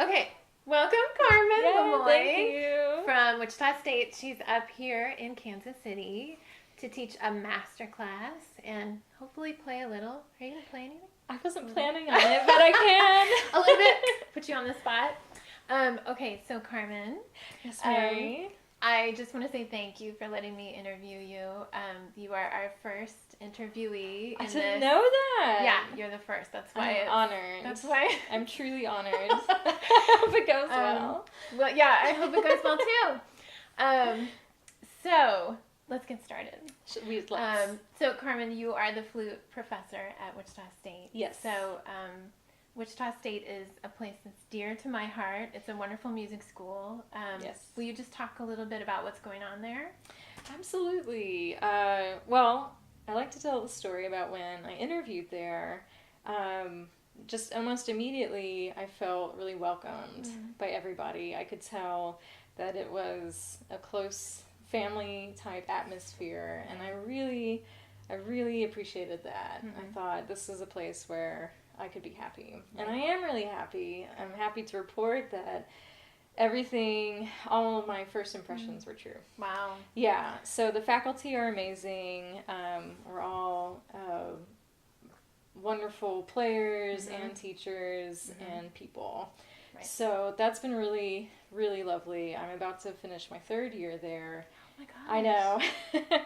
Okay, welcome Carmen Lemoine Thank you. from Wichita State. She's up here in Kansas City to teach a master class and hopefully play a little. Are you going to play anything? I wasn't planning on it, but I can. A little bit. Put you on the spot. Okay, so Carmen. Yes, Mary. I just want to say thank you for letting me interview you. You are our first interviewee. I didn't know that. Yeah, you're the first. That's why I'm honored. That's why I'm truly honored. I hope it goes well. Well, yeah, I hope it goes well too. So let's get started. So Carmen, you are the flute professor at Wichita State. Yes. So Wichita State is a place that's dear to my heart. It's a wonderful music school. Yes. Will you just talk a little bit about what's going on there? Absolutely. Well, I like to tell the story about when I interviewed there. Just almost immediately, I felt really welcomed by everybody. I could tell that it was a close family type atmosphere, and I really appreciated that. I thought this is a place where I could be happy. And I am really happy. I'm happy to report that all of my first impressions were true. Wow. Yeah, so the faculty are amazing. We're all wonderful players and teachers and people. Right. So that's been really, really lovely. I'm about to finish my third year there. Oh my gosh. I know.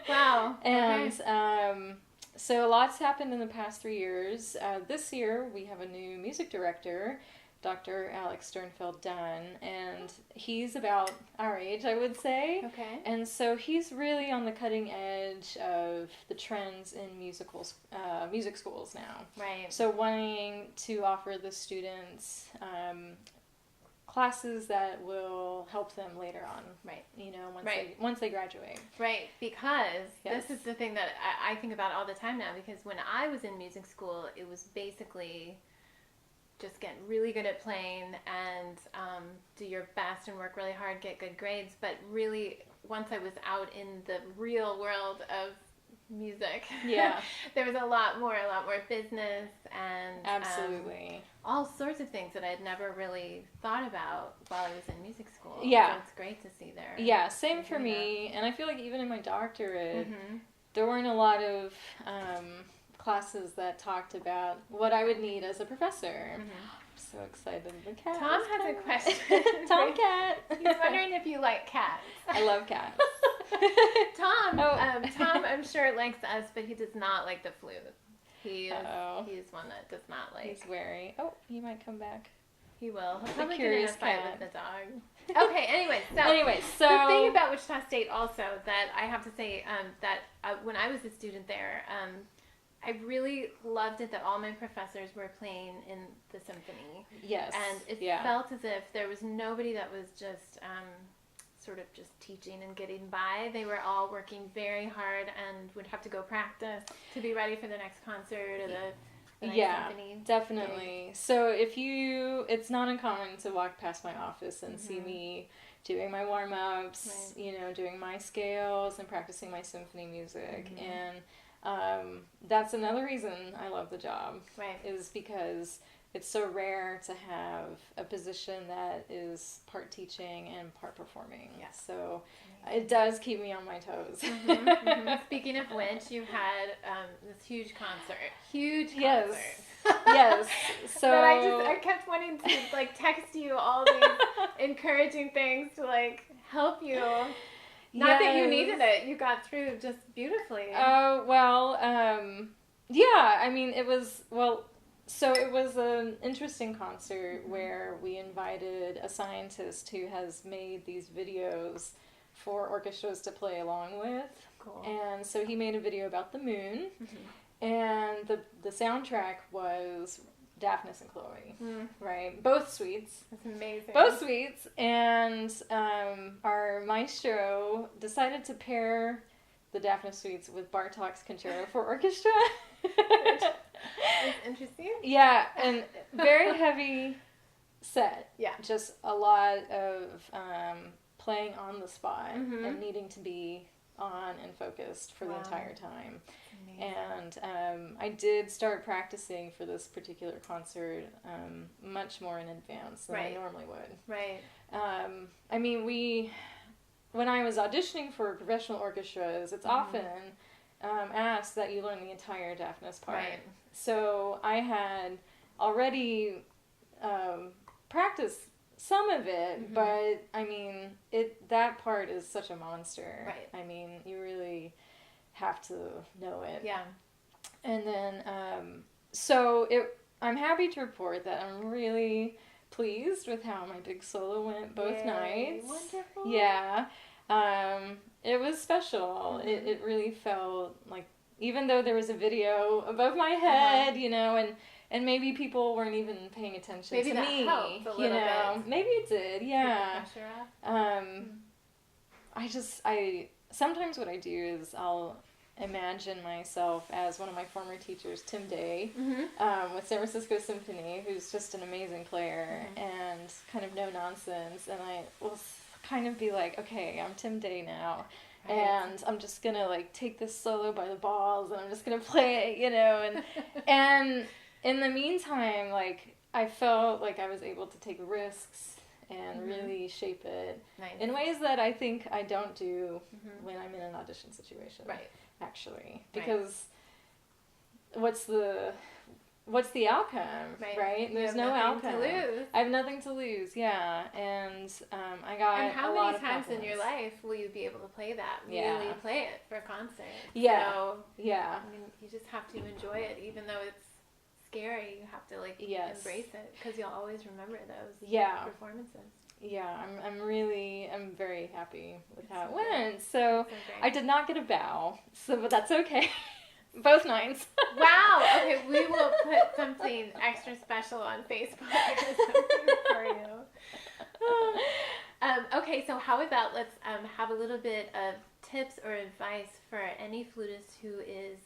Wow. And so a lot's happened in the past 3 years. This year we have a new music director, Dr. Alex Sternfeld-Dunn, and he's about our age, I would say. Okay. And so he's really on the cutting edge of the trends in music schools now. Right. So wanting to offer the students classes that will help them later on. Right. You know, once they graduate. Right, because this is the thing that I think about all the time now, because when I was in music school, it was basically just get really good at playing and do your best and work really hard, get good grades. But really, once I was out in the real world of music, there was a lot more business and absolutely all sorts of things that I had never really thought about while I was in music school. Yeah. So it's great to see there. Yeah, same for me. And I feel like even in my doctorate, there weren't a lot of classes that talked about what I would need as a professor. I'm so excited. The cat. Tom has a question. Tomcat. He's wondering if you like cats. I love cats. Tom, I'm sure likes us, but he does not like the flute. He is one that does not like. He's wary. Oh, he might come back. He will. He'll probably curious get in a fight cat. with the dog. Okay. Anyway, so the thing about Wichita State also that I have to say that when I was a student there, I really loved it that all my professors were playing in the symphony. Yes. And it felt as if there was nobody that was just sort of just teaching and getting by. They were all working very hard and would have to go practice to be ready for the next concert or the next symphony. Definitely. So it's not uncommon to walk past my office and see me doing my warm-ups, doing my scales and practicing my symphony music. And that's another reason I love the job. Right. Is because it's so rare to have a position that is part teaching and part performing. Yes. So it does keep me on my toes. Speaking of which, you had this huge concert. Huge concert. Yes. Yes. So but I kept wanting to text you all these encouraging things to help you. Not that you needed it. You got through just beautifully. Oh, well, yeah, I mean, it was an interesting concert where we invited a scientist who has made these videos for orchestras to play along with. Cool. And so he made a video about the moon, and the soundtrack was Daphnis and Chloe, right? Both suites. That's amazing. Both suites, and our maestro decided to pair the Daphnis suites with Bartók's Concerto for Orchestra. That's interesting. Yeah, and very heavy set. Yeah. Just a lot of playing on the spot and needing to be on and focused for the entire time. Amazing. And I did start practicing for this particular concert much more in advance than I normally would. Right. I mean, when I was auditioning for professional orchestras, it's often asked that you learn the entire deafness part. Right. So I had already practiced some of it, but I mean, that part is such a monster. Right. I mean, you really have to know it. Yeah. And then, I'm happy to report that I'm really pleased with how my big solo went both nights. Wonderful. Yeah. It was special. It really felt like, even though there was a video above my head, you know, and maybe people weren't even paying attention to me. Maybe that helped a little bit. Maybe it did, yeah. Take the pressure off. I sometimes what I do is I'll imagine myself as one of my former teachers, Tim Day, with San Francisco Symphony, who's just an amazing player and kind of no nonsense, and I will kind of be like, okay, I'm Tim Day now. Right. And I'm just gonna like take this solo by the balls, and I'm just gonna play it, you know, and in the meantime, like, I felt like I was able to take risks and really shape it in ways that I think I don't do when I'm in an audition situation. Right. Actually, because what's the outcome, right? There's no outcome. To lose. I have nothing to lose, yeah. And I got and how a lot many of times compliments. in your life will you be able to play that? Yeah. Really play it for a concert? Yeah. So, yeah. I mean, you just have to enjoy it, even though it's scary. You have to embrace it, because you'll always remember those performances. Yeah, I'm very happy with how it went. So I did not get a bow, but that's okay. Both nights. Wow. Okay, we will put something extra special on Facebook for you. Okay, so how about let's have a little bit of tips or advice for any flutist who is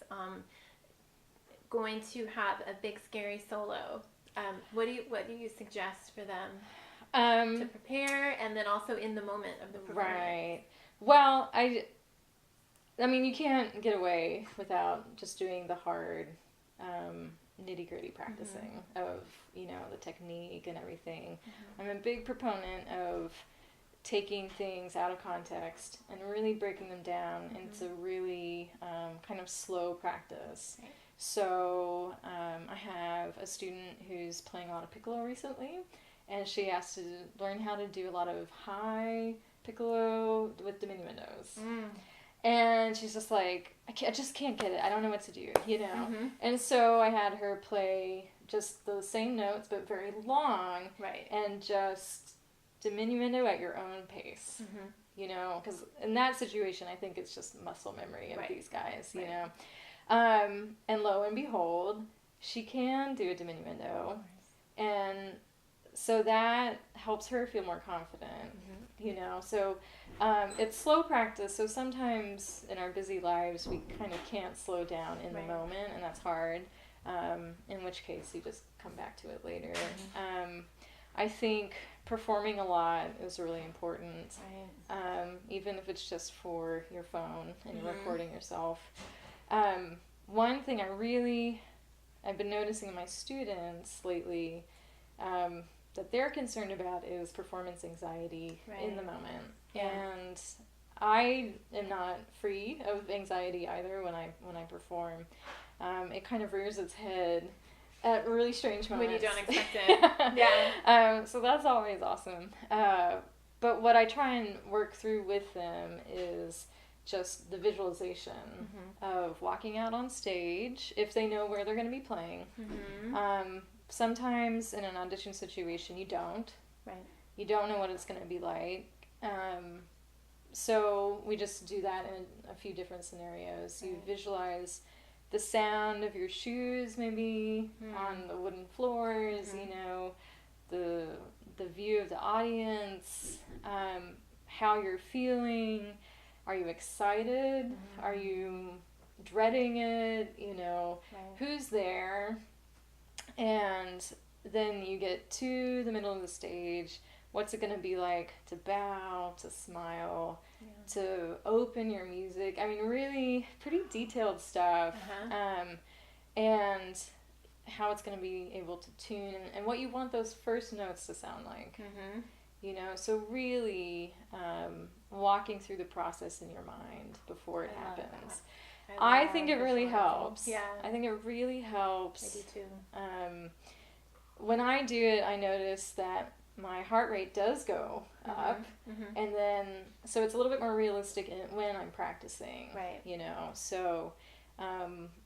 going to have a big scary solo. What do you suggest for them to prepare, and then also in the moment of the performance? Right. Well, I mean, you can't get away without just doing the hard nitty-gritty practicing of, you know, the technique and everything. I'm a big proponent of taking things out of context and really breaking them down into really kind of slow practice. Right. So I have a student who's playing a lot of piccolo recently, and she has to learn how to do a lot of high piccolo with diminuendos. And she's just like, I just can't get it. I don't know what to do, you know? And so I had her play just the same notes, but very long. Right. And just diminuendo at your own pace, you know? Because in that situation, I think it's just muscle memory of these guys, you know? And lo and behold, she can do a diminuendo. And so that helps her feel more confident, you know? So it's slow practice. So sometimes in our busy lives, we kind of can't slow down in the moment, and that's hard, in which case you just come back to it later. I think performing a lot is really important, even if it's just for your phone and you're recording yourself. One thing I've been noticing in my students lately, that they're concerned about is performance anxiety in the moment. Yeah. And I am not free of anxiety either when I perform. It kind of rears its head at really strange moments. When you don't expect it. So that's always awesome. But what I try and work through with them is just the visualization of walking out on stage, if they know where they're going to be playing. Sometimes in an audition situation, you don't. Right. You don't know what it's going to be like. So we just do that in a few different scenarios. You visualize the sound of your shoes, maybe on the wooden floors. You know, the view of the audience, how you're feeling. Are you excited? Are you dreading it? You know, who's there? And then you get to the middle of the stage. What's it going to be like to bow, to smile? to open your music. I mean, really pretty detailed stuff. And how it's going to be able to tune and what you want those first notes to sound like. You know, so really walking through the process in your mind before it happens. I think it really helps. Yeah. I think it really helps. I do too. When I do it, I notice that my heart rate does go up. And then, so it's a little bit more realistic when I'm practicing. Right. You know, so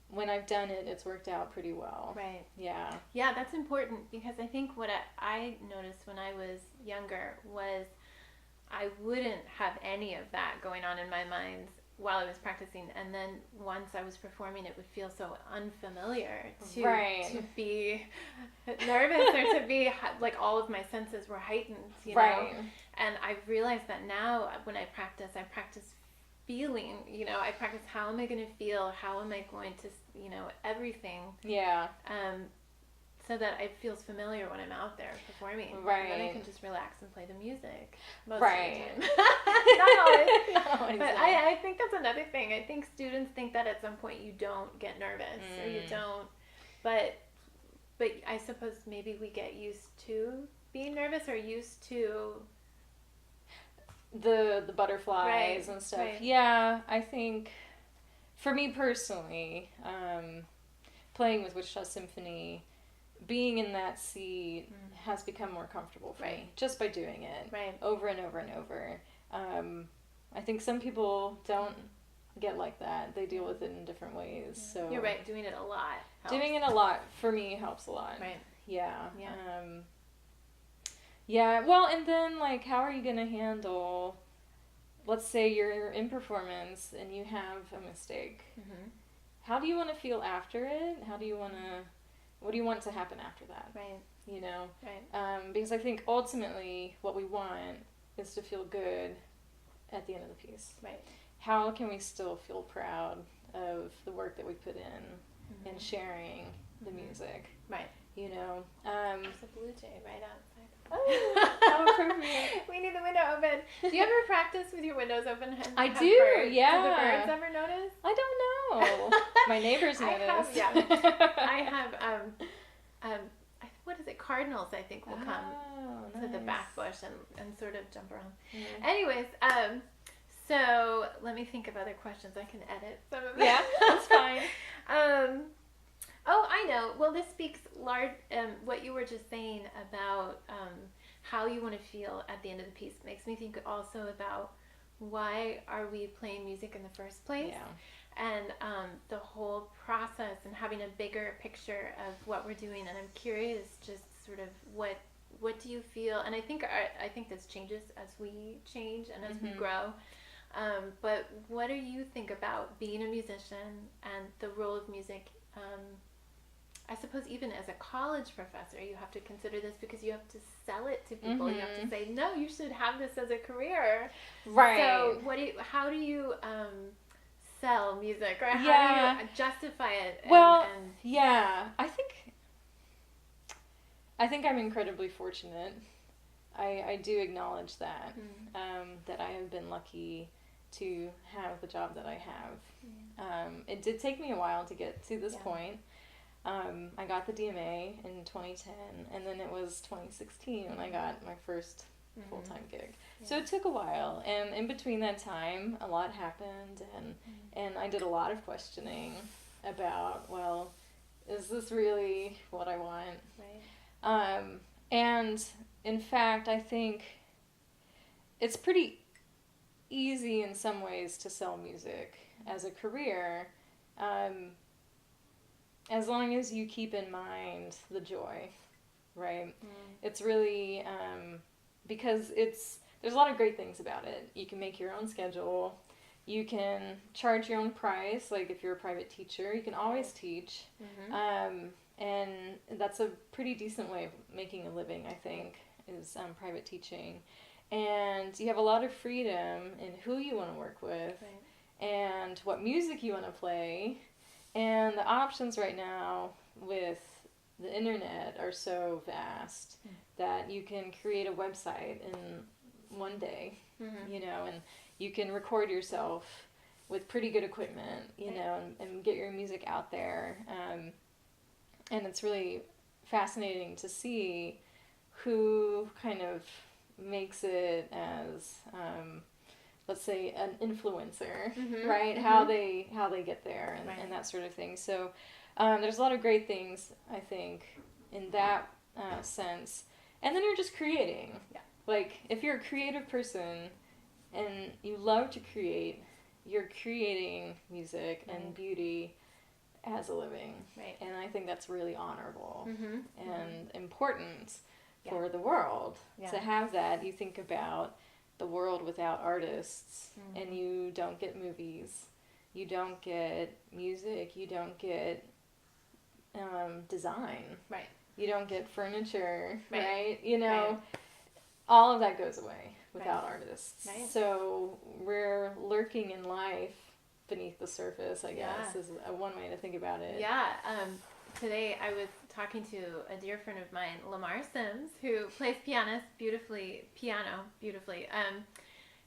when I've done it, it's worked out pretty well. Right. Yeah. Yeah, that's important because I think what I noticed when I was younger was I wouldn't have any of that going on in my mind while I was practicing, and then once I was performing, it would feel so unfamiliar to be nervous or to be like all of my senses were heightened, you know. And I've realized that now when I practice feeling, you know, I practice how am I going to feel, how am I going to, you know, everything. Yeah. So that it feels familiar when I'm out there performing. Right. And then I can just relax and play the music most right. of the time. Not always. Not always. But I think that's another thing. I think students think that at some point you don't get nervous or you don't. But I suppose maybe we get used to being nervous or used to the butterflies and stuff. Right. Yeah, I think for me personally, playing with Wichita Symphony, being in that seat has become more comfortable for me just by doing it over and over and over. I think some people don't get like that. They deal with it in different ways. Yeah. So you're right. Doing it a lot helps. Doing it a lot for me helps a lot. Right. Yeah. Yeah. Yeah. Well, and then like, how are you gonna handle? Let's say you're in performance and you have a mistake. How do you want to feel after it? How do you want to? What do you want to happen after that? Right. You know? Right. Because I think ultimately what we want is to feel good at the end of the piece. Right. How can we still feel proud of the work that we put in and sharing the music? Right. You know? There's a blue jay right outside. Oh, perfect. We need the window open. Do you ever practice with your windows open? I do, birds? yeah. Do the birds ever notice? I don't know. My neighbors notice. I have, what is it? Cardinals, I think, will come to the back bush and sort of jump around. Anyways, so let me think of other questions. I can edit some of them. Yeah, that's fine. Oh, I know. Well, this speaks large. What you were just saying about how you want to feel at the end of the piece makes me think also about why are we playing music in the first place? Yeah. And the whole process and having a bigger picture of what we're doing. And I'm curious, just sort of what do you feel? And I think this changes as we change and as we grow. But what do you think about being a musician and the role of music? I suppose even as a college professor, you have to consider this because you have to sell it to people. You have to say, no, you should have this as a career. Right. So how do you sell music, or how do you justify it? Yeah, I think I'm incredibly fortunate. I do acknowledge that that I have been lucky to have the job that I have. It did take me a while to get to this point. I got the DMA in 2010, and then it was 2016 when I got my first full-time gig. Yeah. So it took a while, and in between that time, a lot happened, and I did a lot of questioning about, well, is this really what I want? Right. And in fact, I think it's pretty easy in some ways to sell music as a career, as long as you keep in mind the joy, right? It's really, because there's a lot of great things about it. You can make your own schedule. You can charge your own price. Like if you're a private teacher, you can always teach. And that's a pretty decent way of making a living, I think, is private teaching. And you have a lot of freedom in who you want to work with and what music you want to play. And the options right now with the internet are so vast that you can create a website in one day, you know, and you can record yourself with pretty good equipment, you know, and get your music out there. And it's really fascinating to see who kind of makes it as, let's say, an influencer, right? How they get there and that sort of thing. So there's a lot of great things, I think, in that sense. And then you're just creating. Yeah. Like, if you're a creative person and you love to create, you're creating music and beauty as a living. Right. And I think that's really honorable and important for the world to have that. You think about the world without artists, and you don't get movies, you don't get music, you don't get design. Right. You don't get furniture, right? You know, all of that goes away without artists. Right. So we're lurking in life beneath the surface, I guess, is one way to think about it. Yeah. Today I was talking to a dear friend of mine, Lamar Sims, who plays piano beautifully.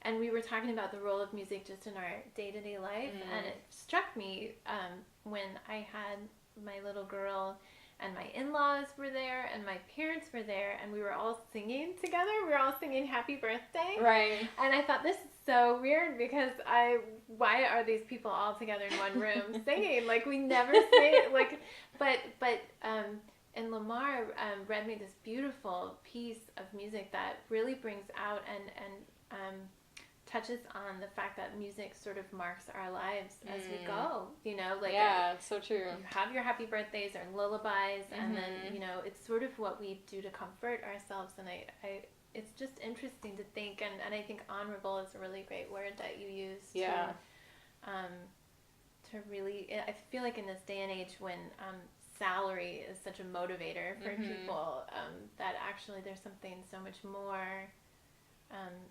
And we were talking about the role of music just in our day-to-day life. And it struck me when I had my little girl, and my in-laws were there, and my parents were there, and we were all singing together. We were all singing Happy Birthday. Right. And I thought, this is so weird, because why are these people all together in one room singing? Like, we never sing, like, and Lamar read me this beautiful piece of music that really brings out and touches on the fact that music sort of marks our lives as we go, you know, like, it's so true. You have your happy birthdays or lullabies, and then, you know, it's sort of what we do to comfort ourselves. And I it's just interesting to think, and I think honorable is a really great word that you use to really, I feel like in this day and age when salary is such a motivator for people, that actually there's something so much more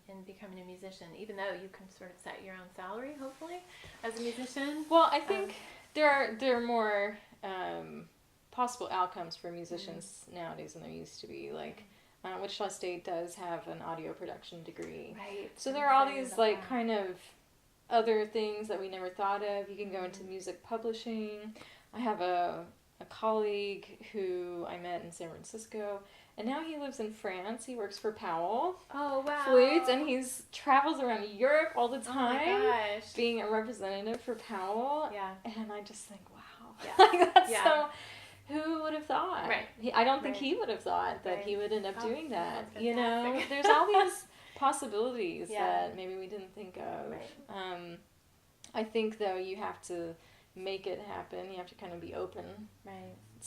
in becoming a musician, even though you can sort of set your own salary, hopefully, as a musician. Well, I think there are more possible outcomes for musicians nowadays than there used to be. Like, Wichita State does have an audio production degree. Right. So there are all these, like, kind of other things that we never thought of. You can go into music publishing. I have a colleague who I met in San Francisco, and now he lives in France. He works for Powell. Oh, wow. Flute, and he's travels around Europe all the time. Oh, my gosh. Being a representative for Powell. Yeah. And I just think, wow. Yeah. Like, that's so... Who would have thought? Right. I don't think he would have thought that he would end up doing that. You know, fantastic. there's all these possibilities that maybe we didn't think of. Right. I think, though, you have to make it happen. You have to kind of be open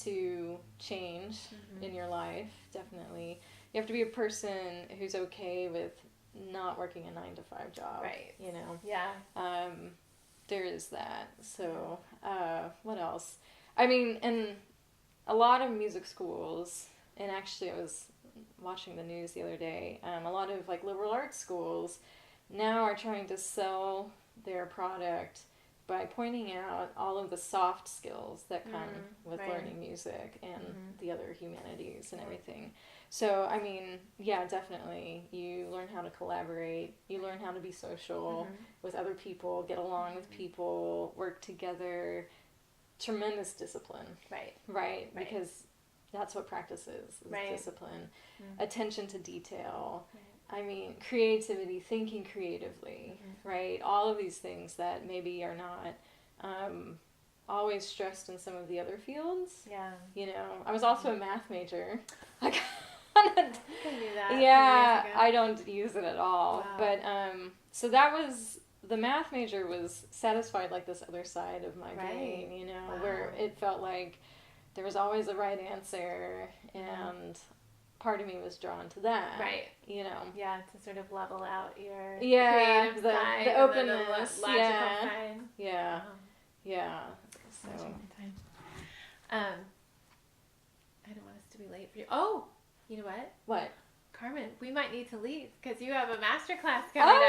to change in your life, definitely. You have to be a person who's okay with not working a 9-to-5 job. Right. You know? Yeah. There is that. So, what else? I mean, and a lot of music schools, and actually I was watching the news the other day, a lot of, like, liberal arts schools now are trying to sell their product by pointing out all of the soft skills that come with learning music and the other humanities and everything. So, I mean, yeah, definitely. You learn how to collaborate. You learn how to be social with other people, get along with people, work together. Tremendous discipline. Right? Because that's what practice is discipline. Attention to detail. I mean, creativity, thinking creatively, right? All of these things that maybe are not always stressed in some of the other fields. Yeah. You know, I was also a math major. I can do that. Yeah, I don't use it at all. Wow. But, so that was, the math major was satisfied like this other side of my brain, you know, where it felt like there was always a right answer, and part of me was drawn to that. Right. You know. Yeah, to sort of level out your creative side, the openness, the logical side. Yeah. Yeah. So. I don't want us to be late for you. Oh, you know what? What? Carmen, we might need to leave because you have a master class coming up.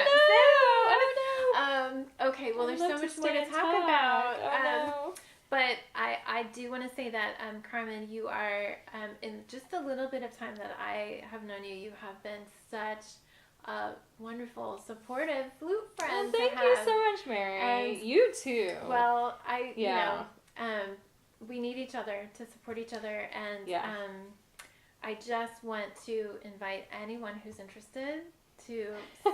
Okay, well, there's so much more to talk about. But I do want to say that, Carmen, you are, in just a little bit of time that I have known you, you have been such wonderful, supportive flute friend Well, to thank have. you so much, Mary. And, you too. Well, Yeah. We need each other to support each other, and Yeah. I just want to invite anyone who's interested to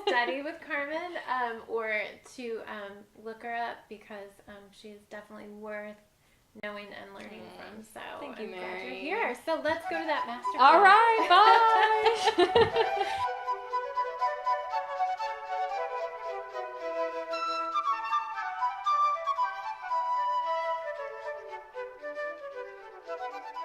study with Carmen, or to look her up, because she's definitely worth knowing and learning from. So thank you, I'm glad Mary. you're here. So let's go to that master All class. right, bye.